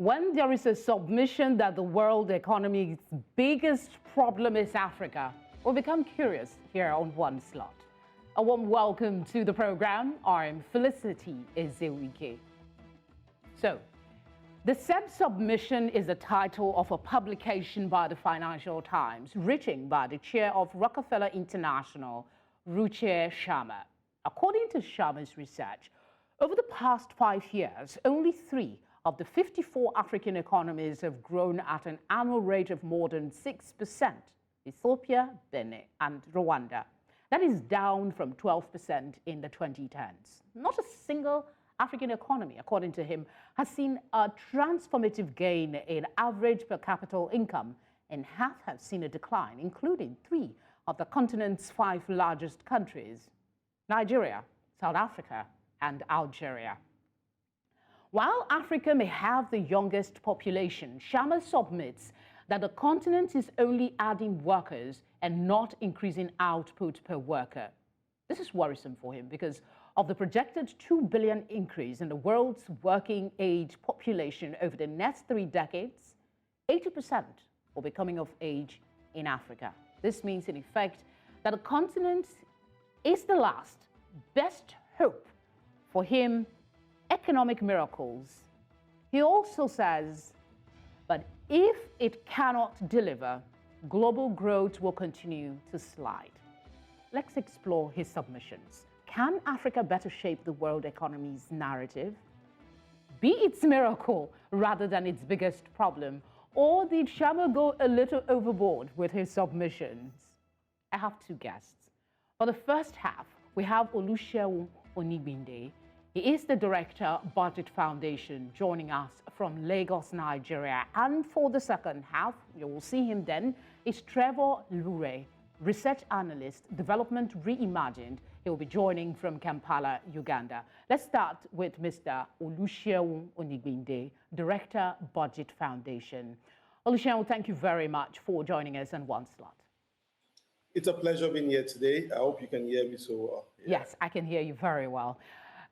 When there is a submission that the world economy's biggest problem is Africa, we'll become curious here on One Slot. A warm welcome to the program. I'm Felicity Ezewike. So, the said submission is the title of a publication by the Financial Times, written by the Chair of Rockefeller International, Ruchir Sharma. According to Sharma's research, over the past 5 years, only 3 of the 54 African economies have grown at an annual rate of more than 6%, Ethiopia, Benin, and Rwanda. That is down from 12% in the 2010s. Not a single African economy, according to him, has seen a transformative gain in average per capita income, and half have seen a decline, including 3 of the continent's 5 largest countries: Nigeria, South Africa, and Algeria. While Africa may have the youngest population, Sharma submits that the continent is only adding workers and not increasing output per worker. This is worrisome for him because of the projected 2 billion increase in the world's working age population over the next 3 decades. 80% will be coming of age in Africa. This means, in effect, that the continent is the last best hope for him economic miracles. He also says, but if it cannot deliver, global growth will continue to slide. Let's explore his submissions. Can Africa better shape the world economy's narrative? Be its miracle rather than its biggest problem, or did Sharma go a little overboard with his submissions? I have 2 guests. For the first half, we have Olusegun Onigbinde. He is the Director, Budget Foundation, joining us from Lagos, Nigeria. And for the second half, you will see him then, is Trevor Lure, Research Analyst, Development Reimagined. He will be joining from Kampala, Uganda. Let's start with Mr. Olusegun Onigbinde, Director, Budget Foundation. Olusegun, thank you very much for joining us on One Slot. It's a pleasure being here today. I hope you can hear me so well. Yeah. Yes, I can hear you very well.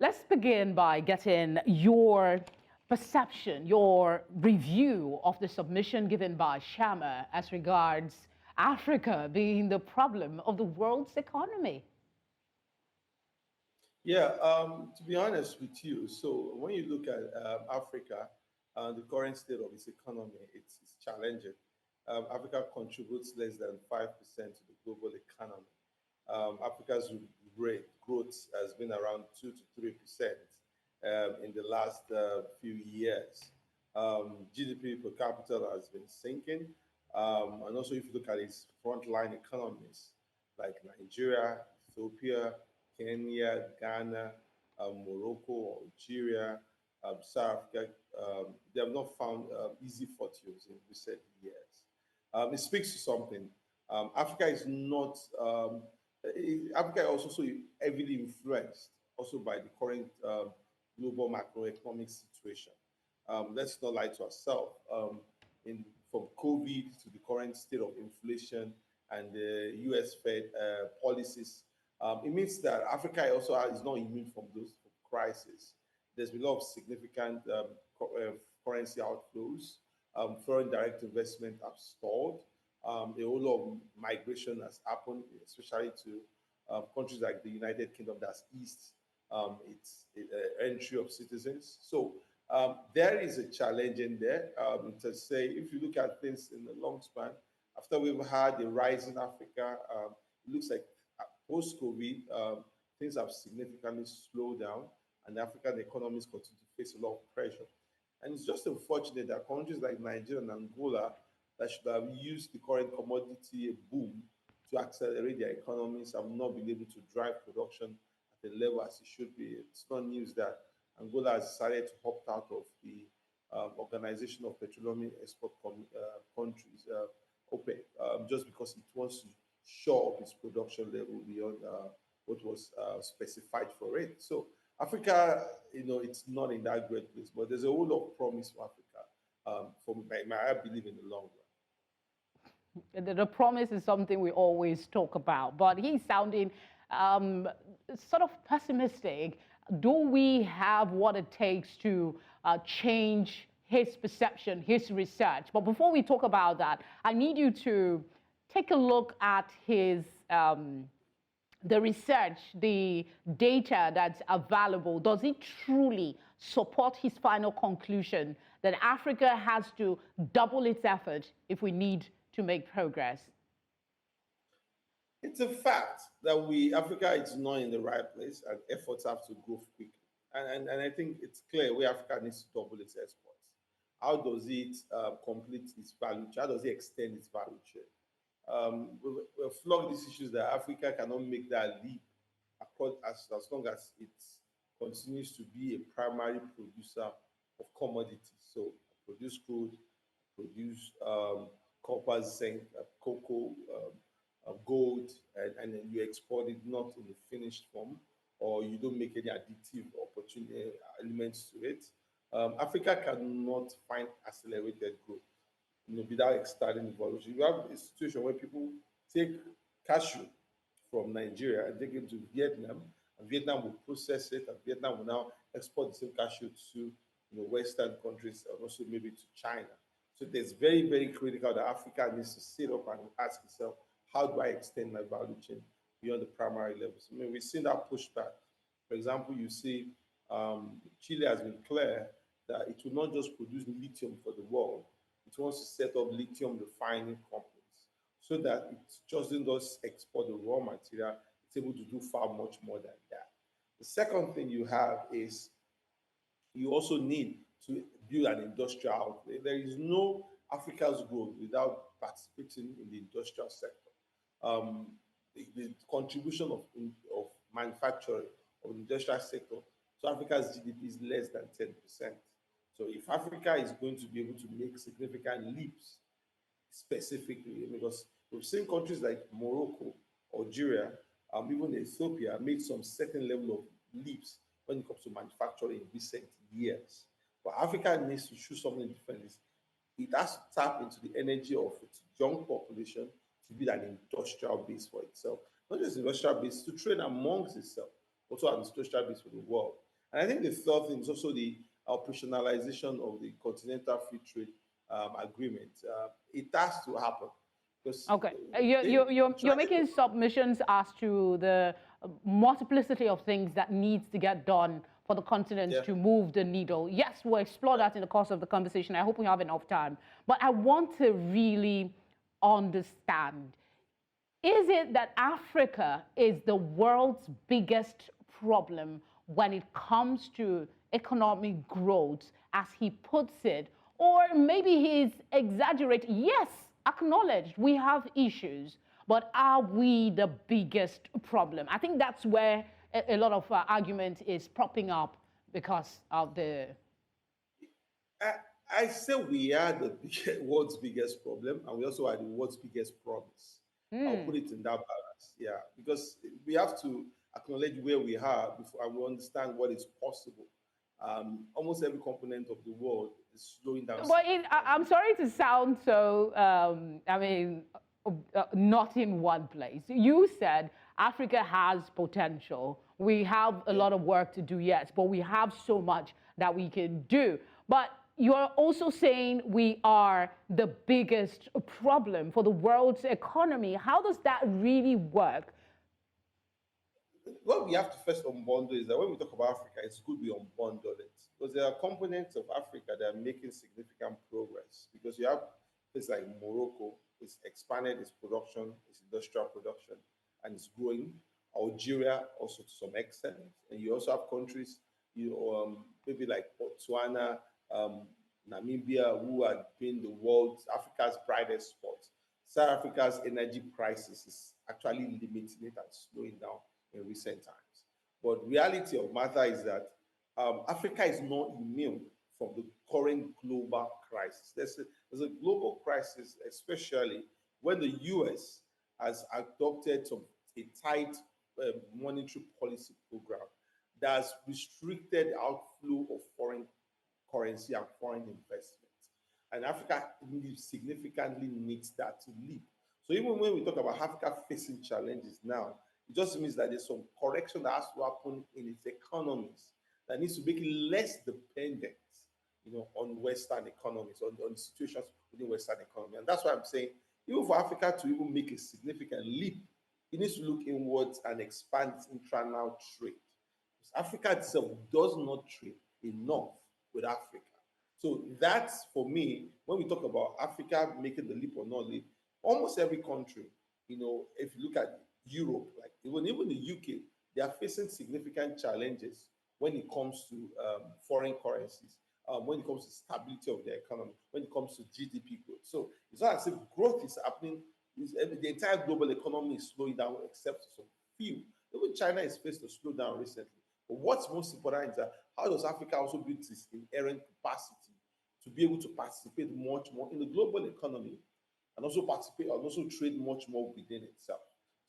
Let's begin by getting your perception, your review of the submission given by Sharma as regards Africa being the problem of the world's economy. Yeah, to be honest with you, so when you look at Africa, the current state of its economy, it's challenging. Africa contributes less than 5% to the global economy. Africa's rate growth has been around 2 to 3% in the last few years. GDP per capita has been sinking. And also, if you look at its frontline economies like Nigeria, Ethiopia, Kenya, Ghana, Morocco, Algeria, South Africa, they have not found easy fortunes in recent years. It speaks to something. Africa is not. Africa is also so heavily influenced also by the current global macroeconomic situation. Let's not lie to ourselves. From COVID to the current state of inflation and the U.S. Fed policies, it means that Africa also is not immune from those crises. There's been a lot of significant currency outflows. Foreign direct investment have stalled. A whole lot of migration has happened, especially to countries like the United Kingdom that's eased its entry of citizens. So there is a challenge in there. To say, if you look at things in the long span, after we've had a rise in Africa, it looks like post-COVID, things have significantly slowed down, and African economies continue to face a lot of pressure. And it's just unfortunate that countries like Nigeria and Angola that should have used the current commodity boom to accelerate their economies have not been able to drive production at the level as it should be. It's not news that Angola has decided to opt out of the Organization of Petroleum Export Countries, OPEC, just because it wants to shore up its production level beyond what was specified for it. So Africa, it's not in that great place, but there's a whole lot of promise for Africa, I believe, in the long run. The promise is something we always talk about, but he's sounding sort of pessimistic. Do we have what it takes to change his perception, his research. But before we talk about that, I need you to take a look at his the research, the data that's available. Does it truly support his final conclusion that Africa has to double its effort if we need to make progress? It's a fact that Africa is not in the right place and efforts have to grow quickly. And I think it's clear where Africa needs to double its exports. How does it complete its value chain? How does it extend its value chain? We've flogged these issues that Africa cannot make that leap across as long as it continues to be a primary producer of commodities. So produce crude, produce copper, zinc, cocoa, gold, and then you export it not in the finished form, or you don't make any additive opportunity elements to it. Africa cannot find accelerated growth, without extending evolution. You have a situation where people take cashew from Nigeria and take it to Vietnam, and Vietnam will process it, and Vietnam will now export the same cashew to Western countries and also maybe to China. So it's very, very critical that Africa needs to sit up and ask itself, how do I extend my value chain beyond the primary levels? I mean, we've seen that pushback. For example, you see Chile has been clear that it will not just produce lithium for the world, it wants to set up lithium refining companies so that it just doesn't just export the raw material, it's able to do far much more than that. The second thing you have is you also need to build an industrial outlay. There is no Africa's growth without participating in the industrial sector. The contribution of manufacturing of the industrial sector to Africa's GDP is less than 10%. So if Africa is going to be able to make significant leaps, specifically, because we've seen countries like Morocco, Algeria, even Ethiopia make some certain level of leaps when it comes to manufacturing in recent years. But Africa needs to choose something different. It has to tap into the energy of its young population to build an industrial base for itself. Not just industrial base, to trade amongst itself, also an industrial base for the world. And I think the third thing is also the operationalization of the Continental Free Trade Agreement. It has to happen. Okay, you're making submissions as to the multiplicity of things that needs to get done for the continent to move the needle. Yes, we'll explore that in the course of the conversation. I hope we have enough time. But I want to really understand, is it that Africa is the world's biggest problem when it comes to economic growth, as he puts it? Or maybe he's exaggerating. Yes, acknowledged we have issues, but are we the biggest problem? I think that's where a lot of argument is propping up because of the... I say we are the world's biggest problem, and we also are the world's biggest promise. I'll put it in that balance, because we have to acknowledge where we are before and we understand what is possible. Almost every component of the world is slowing down. But I'm sorry to sound so, not in one place. You said Africa has potential. We have a lot of work to do, yes, but we have so much that we can do. But you're also saying we are the biggest problem for the world's economy. How does that really work? What we have to first unbundle is that when we talk about Africa, it's good we unbundle it. Because there are components of Africa that are making significant progress. Because you have places like Morocco, it's expanded its production, its industrial production, and it's growing. Algeria also to some extent. And you also have countries, maybe like Botswana, Namibia, who have been the world's, Africa's brightest spot. South Africa's energy crisis is actually limiting it and slowing down in recent times. But reality of matter is that Africa is not immune from the current global crisis. There's a global crisis, especially when the US has adopted a tight monetary policy program that has restricted outflow of foreign currency and foreign investment. And Africa significantly needs that to leap. So even when we talk about Africa facing challenges now, it just means that there's some correction that has to happen in its economies that needs to make it less dependent on Western economies, on situations within Western economy. And that's why I'm saying, even for Africa to even make a significant leap, it needs to look inwards and expand its internal trade. Because Africa itself does not trade enough with Africa. So that's, for me, when we talk about Africa making the leap or not leap, almost every country, if you look at Europe, like even the UK, they are facing significant challenges when it comes to foreign currencies, when it comes to stability of their economy, when it comes to GDP growth. So it's not as if growth is happening. The entire global economy is slowing down, except some few. Even China is faced a slowdown recently. But what's most important is that how does Africa also build its inherent capacity to be able to participate much more in the global economy and also participate and also trade much more within itself.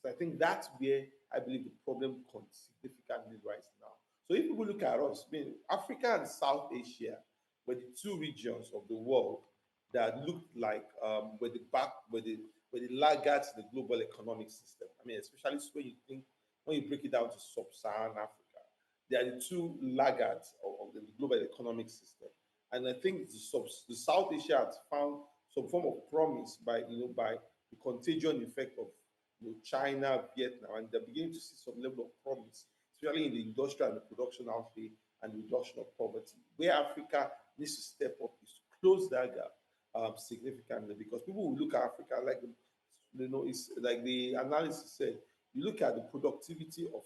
So I think that's where I believe the problem significantly right now. So if we look at us, I mean, Africa and South Asia were the two regions of the world that looked like were the laggards in the global economic system. I mean, especially when you break it down to sub-Saharan Africa, they are the two laggards of the global economic system. And I think the South Asia has found some form of promise by the contagion effect of China, Vietnam, and they're beginning to see some level of promise, especially in the industrial and the production outlay and the reduction of poverty. Where Africa needs to step up is to close that gap significantly, because people will look at Africa like, it's like the analysis said, you look at the productivity of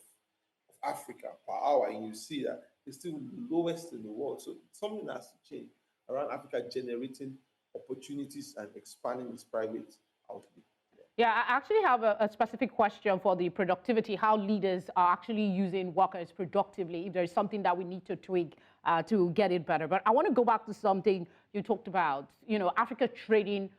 Africa per hour and you see that it's still the lowest in the world. So something has to change around Africa generating opportunities and expanding its private outlay. Yeah, I actually have a specific question for the productivity, how leaders are actually using workers productively, if there's something that we need to tweak to get it better. But I want to go back to something you talked about, Africa trading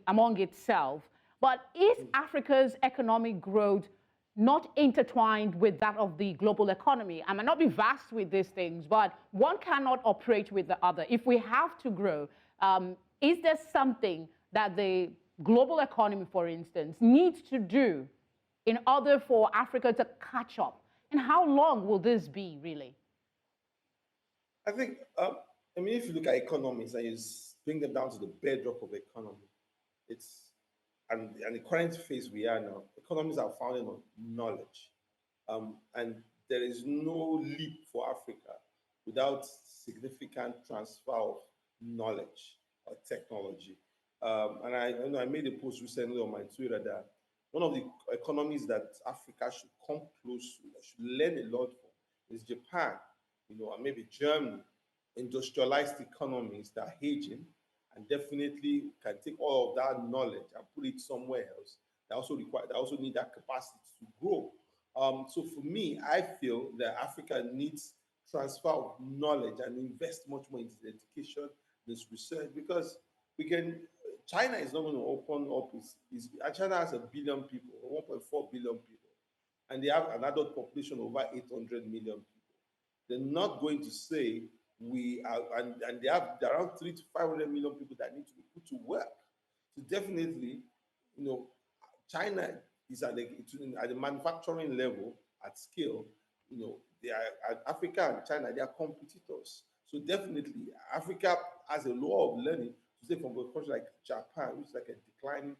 among itself. But is Africa's economic growth not intertwined with that of the global economy? I might not be vast with these things, but one cannot operate with the other. If we have to grow, is there something that the global economy, for instance, needs to do in order for Africa to catch up? And how long will this be, really? I think, if you look at economies and you bring them down to the bedrock of the economy, and the current phase we are now, economies are founded on knowledge. And there is no leap for Africa without significant transfer of knowledge or technology. And I made a post recently on my Twitter that one of the economies that Africa should come close to, that should learn a lot from, is Japan, and maybe Germany, industrialized economies that are aging and definitely can take all of that knowledge and put it somewhere else. They also need that capacity to grow. So for me, I feel that Africa needs transfer of knowledge and invest much more into education, this research, because China is not going to open up. China has 1 billion people, 1.4 billion people, and they have an adult population of over 800 million people. They're not going to say we are, and they have around 300 to 500 million people that need to be put to work. So definitely, China is at the manufacturing level at scale. They are Africa and China, they are competitors. So definitely, Africa has a law of learning to say from a country like Japan, which is like a declining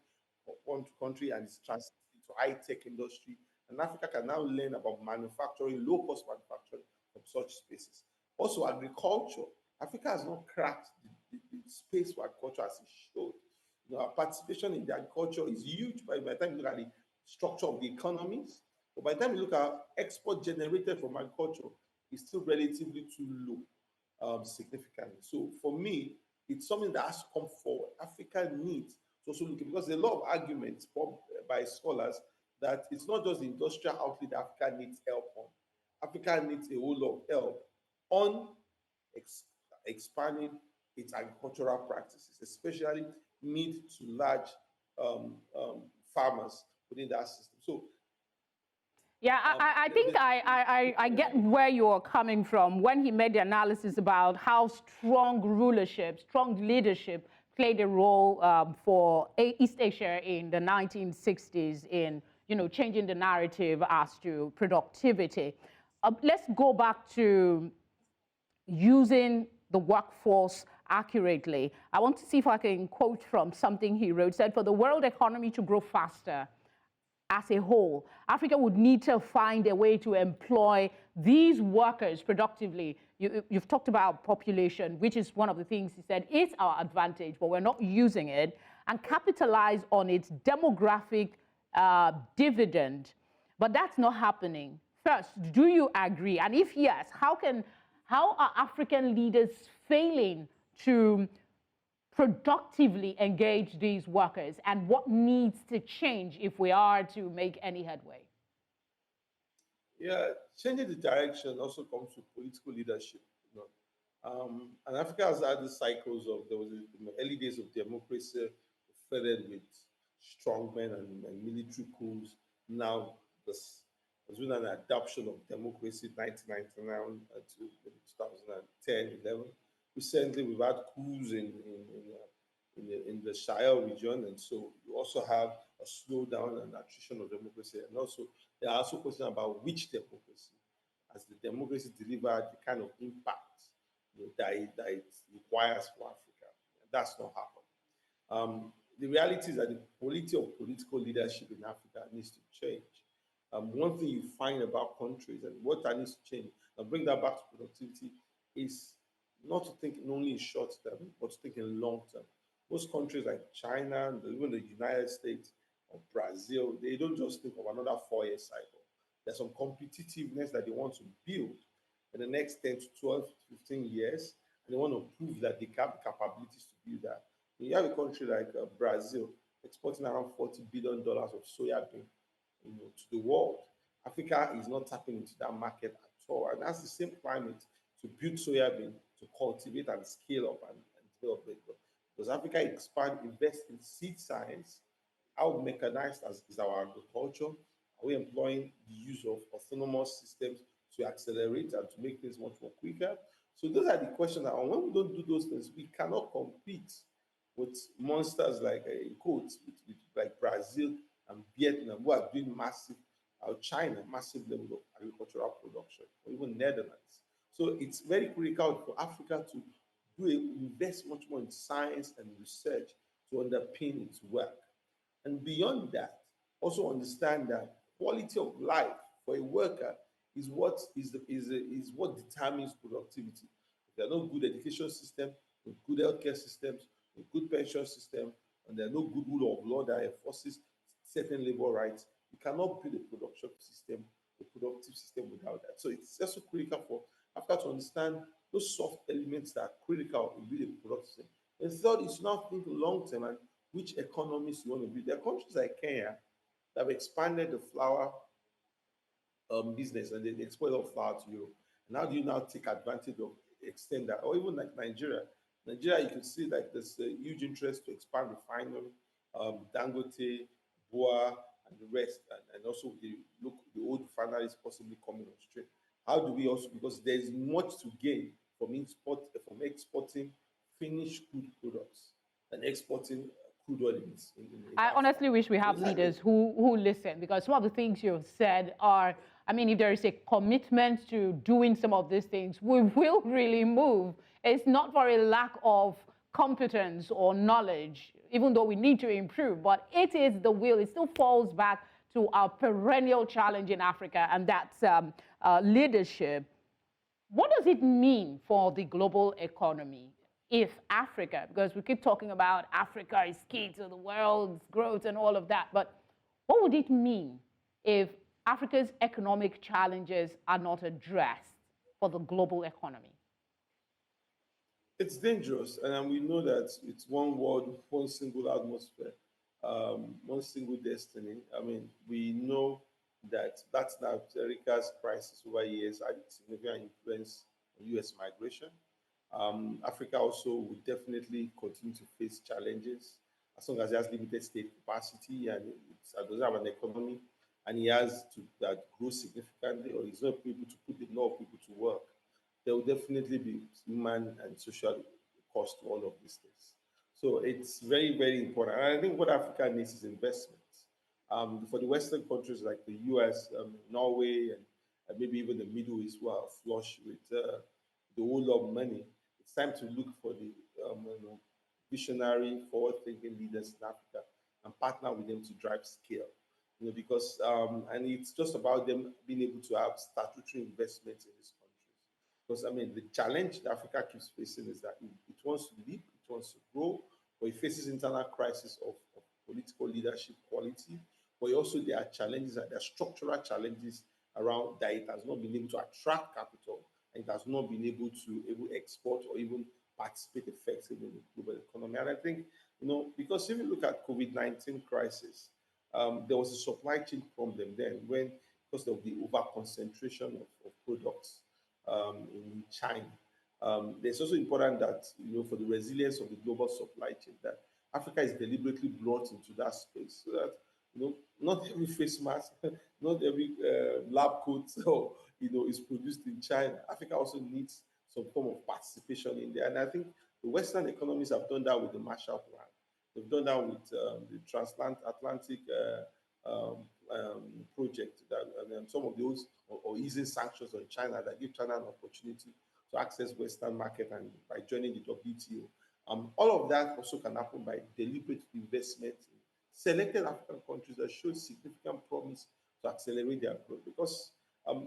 country and it's transiting to high-tech industry. And Africa can now learn about manufacturing, low-cost manufacturing from such spaces. Also, agriculture. Africa has not cracked the space for agriculture as it should. Our participation in the agriculture is huge by the time you look at the structure of the economies. But by the time you look at export generated from agriculture, it's still relatively too low, significantly. So for me, it's something that has to come forward. Africa needs to also look at, because there's a lot of arguments by scholars that it's not just the industrial outlet that Africa needs help on. Africa needs a whole lot of help on expanding its agricultural practices, especially mid to large farmers within that system. So yeah, I think I get where you're coming from when he made the analysis about how strong rulership, strong leadership played a role for East Asia in the 1960s in changing the narrative as to productivity. Let's go back to using the workforce accurately. I want to see if I can quote from something he wrote. Said, for the world economy to grow faster as a whole, Africa would need to find a way to employ these workers productively. You've talked about population, which is one of the things he said is our advantage, but we're not using it, and capitalize on its demographic dividend. But that's not happening. First, do you agree? And if yes, how are African leaders failing to productively engage these workers, and what needs to change if we are to make any headway? Yeah, changing the direction also comes with political leadership. And Africa has had the cycles of there was in the early days of democracy, furthered with strongmen and military coups. Now there's been an adoption of democracy 1999 to 2010, 11. Recently, we've had coups in the Shire region, and so you also have a slowdown and attrition of democracy. And also, there are also questions about which democracy, as the democracy delivered the kind of impact that it requires for Africa. That's not happened. The reality is that the quality of political leadership in Africa needs to change. One thing you find about countries and what that needs to change, and bring that back to productivity, is not to think only in short term, but to think in long term. Most countries like China, and even the United States or Brazil, they don't just think of another 4-year cycle. There's some competitiveness that they want to build in the next 10 to 12 to 15 years, and they want to prove that they have the capabilities to build that. When you have a country like Brazil exporting around $40 billion of soya bean, to the world, Africa is not tapping into that market at all. And that's the same climate to build soya bean, to cultivate and scale up and develop it. Does Africa expand, invest in seed science? How mechanized is our agriculture? Are we employing the use of autonomous systems to accelerate and to make things much more quicker? So those are the questions that when we don't do those things, we cannot compete with monsters like in quotes, with like Brazil and Vietnam, who are doing massive, China, massive level of agricultural production, or even Netherlands. So it's very critical for Africa to invest much more in science and research to underpin its work. And beyond that, also understand that quality of life for a worker is what determines productivity. If there are no good education system, no good healthcare systems, no good pension system, and there are no good rule of law that enforces certain labor rights, you cannot build a productive system without that. So it's also critical for Africa to understand those soft elements that are critical in building a productive system. And third is now think long term and which economies you want to build. There are countries like Kenya that have expanded the flour business and they export all flour to Europe. And how do you now take advantage of extend that? Or even like Nigeria. Nigeria, you can see like there's a huge interest to expand refinery, Dangote, Boa, and the rest, and also the old refineries possibly coming on stream. How do we also, because there's much to gain from exporting finished crude products and exporting crude oil in I Africa. honestly wish we have leaders who listen, because some of the things you've said are, I mean, if there is a commitment to doing some of these things, we will really move. It's not for a lack of competence or knowledge, even though we need to improve, but it is the will. It still falls back to our perennial challenge in Africa, and that's leadership. What does it mean for the global economy if Africa, because we keep talking about Africa is key to the world's growth and all of that, but what would it mean if Africa's economic challenges are not addressed for the global economy? It's dangerous, and we know that it's one world, one single atmosphere, one single destiny. I mean, we know that Latin America's crisis over years had significant influence on U.S. migration. Africa also will definitely continue to face challenges as long as it has limited state capacity and it doesn't have an economy and it has to grow significantly or is not able to put enough people to work. There will definitely be human and social cost to all of these things. So it's very, very important. And I think what Africa needs is investments. For the Western countries like the US, Norway, and maybe even the Middle East who are flush with the whole lot of money, It's time to look for the visionary, forward-thinking leaders in Africa and partner with them to drive scale. Because and it's just about them being able to have statutory investments in these countries. Because I mean, the challenge that Africa keeps facing is that it wants to leap, it wants to grow, but it faces internal crisis of political leadership quality. But also there are challenges, there are structural challenges around that it has not been able to attract capital, and it has not been able to export or even participate effectively in the global economy. And I think, because if you look at COVID-19 crisis, there was a supply chain problem then when, because of the over concentration of products in China. It's also important that, for the resilience of the global supply chain, that Africa is deliberately brought into that space so that, not every face mask, not every lab coat, so, is produced in China. Africa also needs some form of participation in there. And I think the Western economies have done that with the Marshall Plan. They've done that with the transatlantic project, and some of those, or easing sanctions on China that give China an opportunity to access Western market and by joining the WTO. All of that also can happen by deliberate investment in selected African countries that show significant promise to accelerate their growth. Because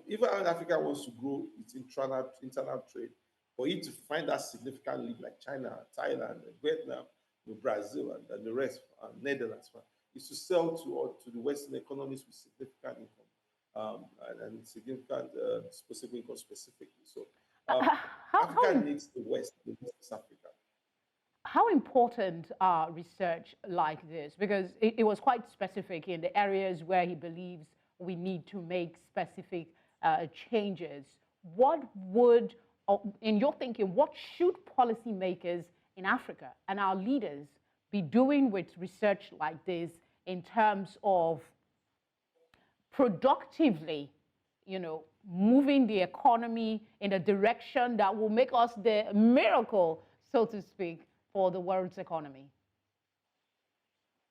even when Africa wants to grow its internal trade, for it to find that significant lead like China, Thailand, Vietnam, Brazil, and the rest, Netherlands, is to sell to the Western economies with significant income and significant disposable income specifically. So Africa needs the West is Africa. How important are research like this? Because it was quite specific in the areas where he believes we need to make specific changes. What would, in your thinking, what should policymakers in Africa and our leaders be doing with research like this in terms of productively, moving the economy in a direction that will make us the miracle, so to speak, for the world's economy?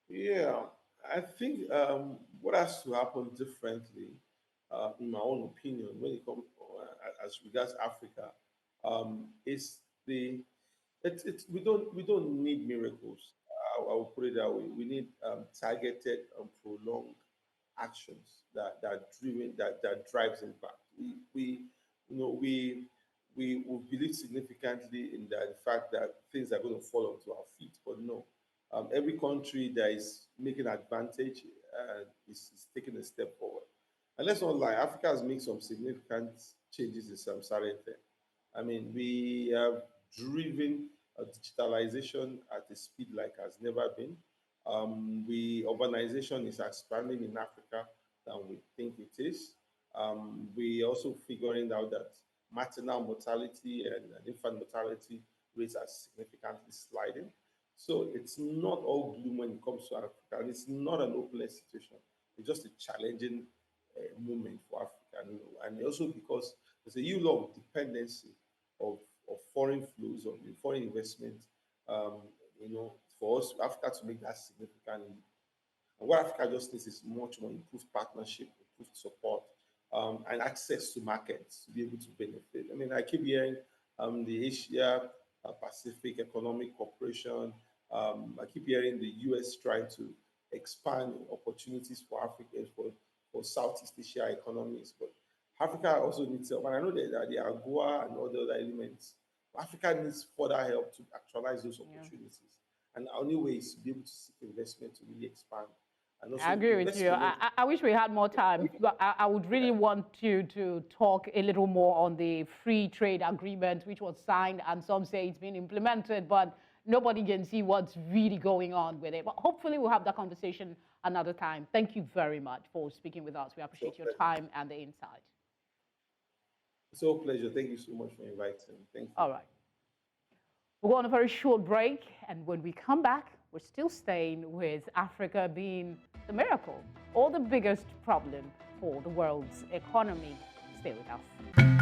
Yeah, I think what has to happen differently, in my own opinion, when it comes as regards Africa, is we don't need miracles. I will put it that way. We need targeted and prolonged actions that drives impact. We believe significantly in the fact that things are going to fall onto our feet, but no. Every country that is making advantage is taking a step forward. And let's not lie, Africa has made some significant changes in some certain things. I mean, we have driven digitalization at a speed like has never been. Urbanization is expanding in Africa than we think it is. We also figuring out that maternal mortality and infant mortality rates are significantly sliding. So it's not all gloom when it comes to Africa, and it's not an hopeless situation. It's just a challenging moment for Africa, and also because there's a huge lot of dependency of foreign flows, of foreign investment, for us, Africa, to make that significant leap. And what Africa just needs is much more improved partnership, improved support, and access to markets to be able to benefit. I mean, I keep hearing the Asia Pacific Economic Cooperation. I keep hearing the US trying to expand opportunities for Africans, for Southeast Asia economies. But Africa also needs help. And I know that the AGOA and all the other elements, Africa needs further help to actualize those opportunities. And the only way is to be able to seek investment to really expand. And also I agree with you. I wish we had more time. I would really want you to talk a little more on the free trade agreement, which was signed, and some say it's been implemented, but nobody can see what's really going on with it. But hopefully we'll have that conversation another time. Thank you very much for speaking with us. We appreciate your time and the insight. It's a pleasure. Thank you so much for inviting me. Thank you. All right. We'll go on a very short break, and when we come back, we're still staying with Africa being the miracle or the biggest problem for the world's economy. Stay with us.